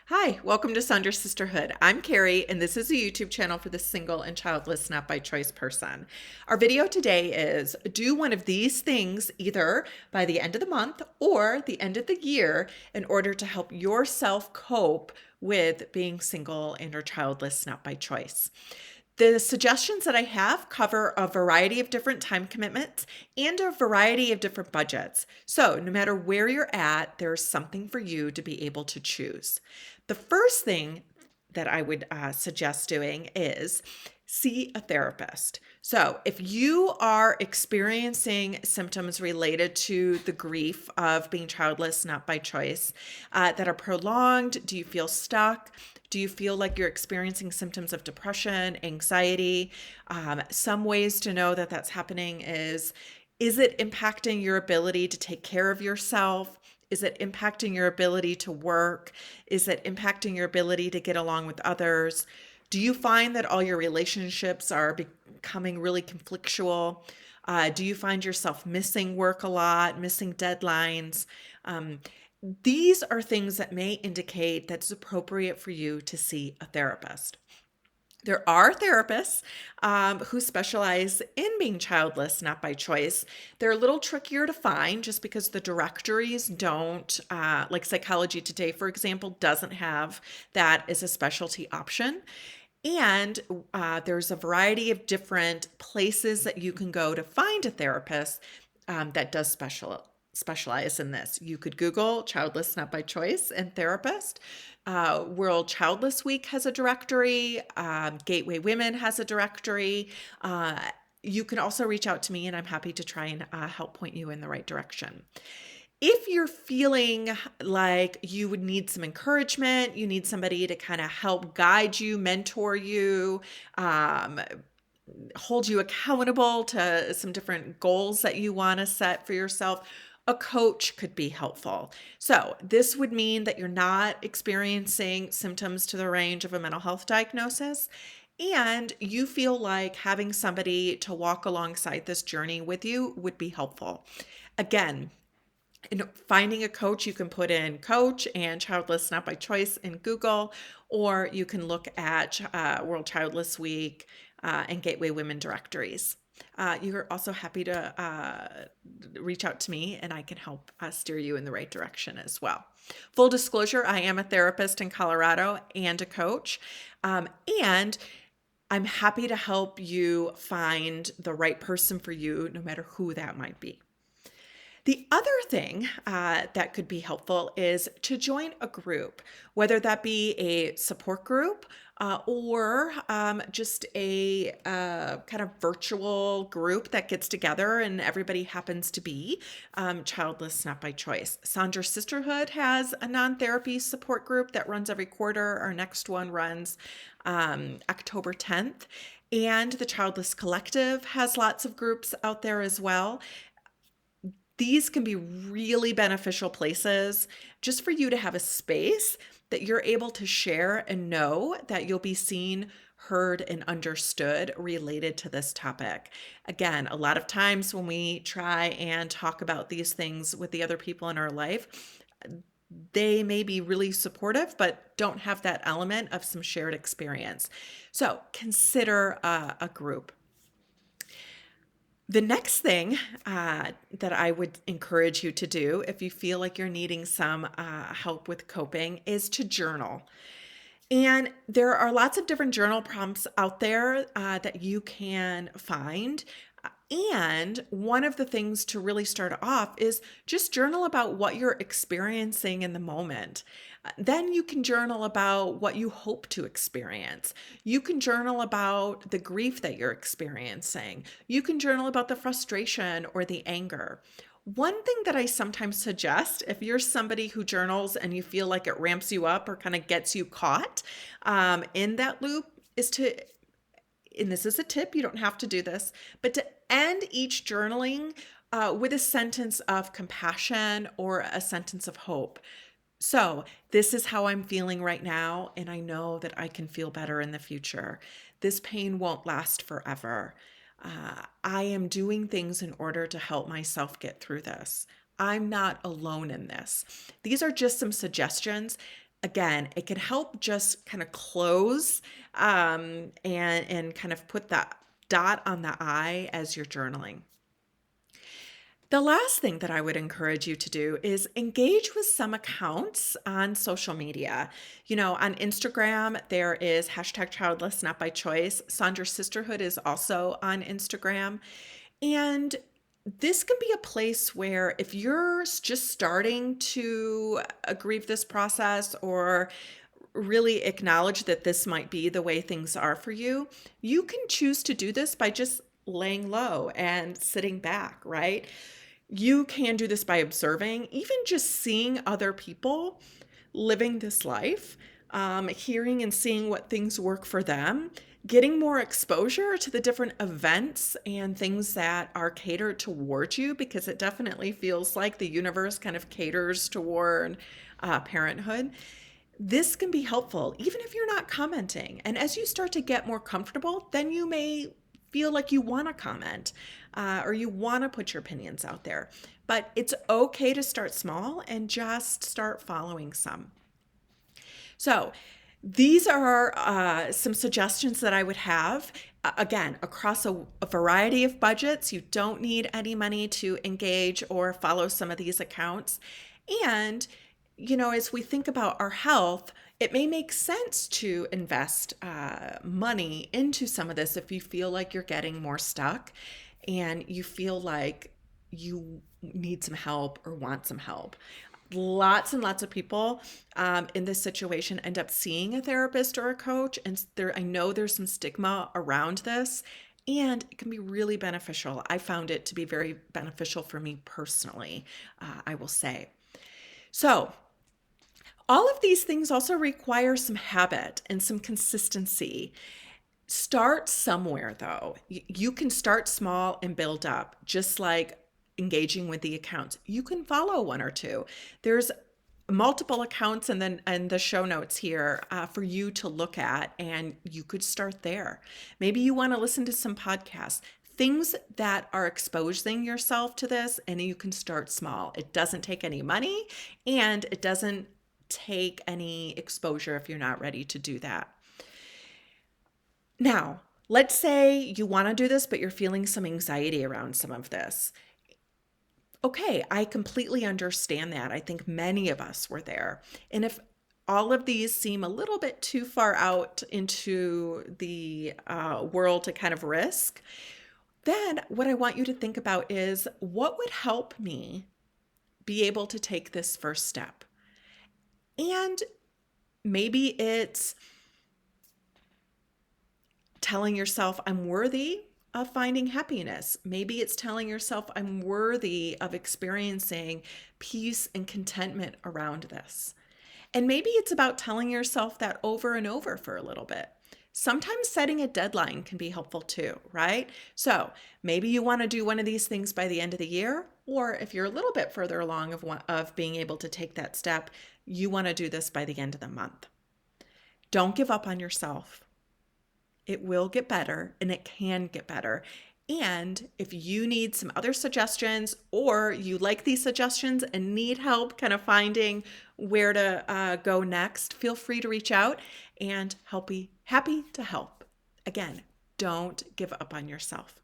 Hi, welcome to Sonder Sisterhood. I'm Carrie, and this is a YouTube channel for the single and childless not by choice person. Our video today is do one of these things either by the end of the month or the end of the year in order to help yourself cope with being single and or childless not by choice. The suggestions that I have cover a variety of different time commitments and a variety of different budgets. So, no matter where you're at, there's something for you to be able to choose. The first thing that I would suggest doing is see a therapist. So, if you are experiencing symptoms related to the grief of being childless, not by choice, that are prolonged, do you feel stuck? Do you feel like you're experiencing symptoms of depression, anxiety? Some ways to know that that's happening is it impacting your ability to take care of yourself? Is it impacting your ability to work? Is it impacting your ability to get along with others? Do you find that all your relationships are becoming really conflictual? Do you find yourself missing work a lot, missing deadlines? These are things that may indicate that it's appropriate for you to see a therapist. There are therapists who specialize in being childless, not by choice. They're a little trickier to find just because the directories don't, like Psychology Today, for example, doesn't have that as a specialty option. And there's a variety of different places that you can go to find a therapist that does specialize in this. You could Google Childless Not by Choice and therapist. World Childless Week has a directory. Gateway Women has a directory. You can also reach out to me, and I'm happy to try and help point you in the right direction. If you're feeling like you would need some encouragement, you need somebody to kind of help guide you, mentor you, hold you accountable to some different goals that you want to set for yourself, a coach could be helpful. So, this would mean that you're not experiencing symptoms to the range of a mental health diagnosis, and you feel like having somebody to walk alongside this journey with you would be helpful. Again, in finding a coach, you can put in coach and childless not by choice in Google, or you can look at World Childless Week and Gateway Women directories. You're also happy to reach out to me and I can help steer you in the right direction as well. Full disclosure, I am a therapist in Colorado and a coach. And I'm happy to help you find the right person for you, no matter who that might be. The other thing that could be helpful is to join a group, whether that be a support group or just a kind of virtual group that gets together and everybody happens to be childless, not by choice. Sonder Sisterhood has a non-therapy support group that runs every quarter. Our next one runs October 10th. And the Childless Collective has lots of groups out there as well. These can be really beneficial places just for you to have a space that you're able to share and know that you'll be seen, heard, and understood related to this topic. Again, a lot of times when we try and talk about these things with the other people in our life, they may be really supportive, but don't have that element of some shared experience. So consider a group. The next thing that I would encourage you to do if you feel like you're needing some help with coping is to journal. And there are lots of different journal prompts out there that you can find. And one of the things to really start off is just journal about what you're experiencing in the moment. Then you can journal about what you hope to experience. You can journal about the grief that you're experiencing. You can journal about the frustration or the anger. One thing that I sometimes suggest, if you're somebody who journals and you feel like it ramps you up or kind of gets you caught in that loop, is to, and this is a tip, you don't have to do this, but to end each journaling with a sentence of compassion or a sentence of hope. So, this is how I'm feeling right now, and I know that I can feel better in the future. This pain won't last forever. I am doing things in order to help myself get through this. I'm not alone in this. These are just some suggestions. Again, it can help just kind of close and kind of put that dot on the I as you're journaling. The last thing that I would encourage you to do is engage with some accounts on social media. On Instagram, there is hashtag Childless Not By Choice. Sandra Sisterhood is also on Instagram. And this can be a place where if you're just starting to grieve this process or really acknowledge that this might be the way things are for you, you can choose to do this by just laying low and sitting back, right? You can do this by observing, even just seeing other people living this life, hearing and seeing what things work for them, getting more exposure to the different events and things that are catered towards you, because it definitely feels like the universe kind of caters toward parenthood. This can be helpful, even if you're not commenting. And as you start to get more comfortable, then you may feel like you want to comment or you want to put your opinions out there. But it's okay to start small and just start following some. So these are some suggestions that I would have. Again, across a variety of budgets, you don't need any money to engage or follow some of these accounts. And as we think about our health, it may make sense to invest money into some of this if you feel like you're getting more stuck and you feel like you need some help or want some help. Lots and lots of people in this situation end up seeing a therapist or a coach, and I know there's some stigma around this, and it can be really beneficial. I found it to be very beneficial for me personally, I will say. So all of these things also require some habit and some consistency. Start somewhere, though. You can start small and build up, just like engaging with the accounts. You can follow one or two. There's multiple accounts and the show notes here for you to look at, and you could start there. Maybe you want to listen to some podcasts, things that are exposing yourself to this, and you can start small. It doesn't take any money, and it doesn't take any exposure if you're not ready to do that. Now, let's say you want to do this, but you're feeling some anxiety around some of this. Okay, I completely understand that. I think many of us were there. And if all of these seem a little bit too far out into the world to kind of risk, then what I want you to think about is what would help me be able to take this first step? And maybe it's telling yourself, I'm worthy of finding happiness. Maybe it's telling yourself, I'm worthy of experiencing peace and contentment around this. And maybe it's about telling yourself that over and over for a little bit. Sometimes setting a deadline can be helpful too, right? So maybe you want to do one of these things by the end of the year, or if you're a little bit further along of being able to take that step, you want to do this by the end of the month. Don't give up on yourself. It will get better, and it can get better. And if you need some other suggestions, or you like these suggestions and need help kind of finding where to go next, feel free to reach out, and happy to help. Again, don't give up on yourself.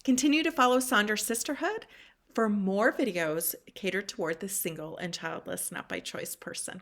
Continue to follow Sandra Sisterhood for more videos catered toward the single and childless, not by choice person.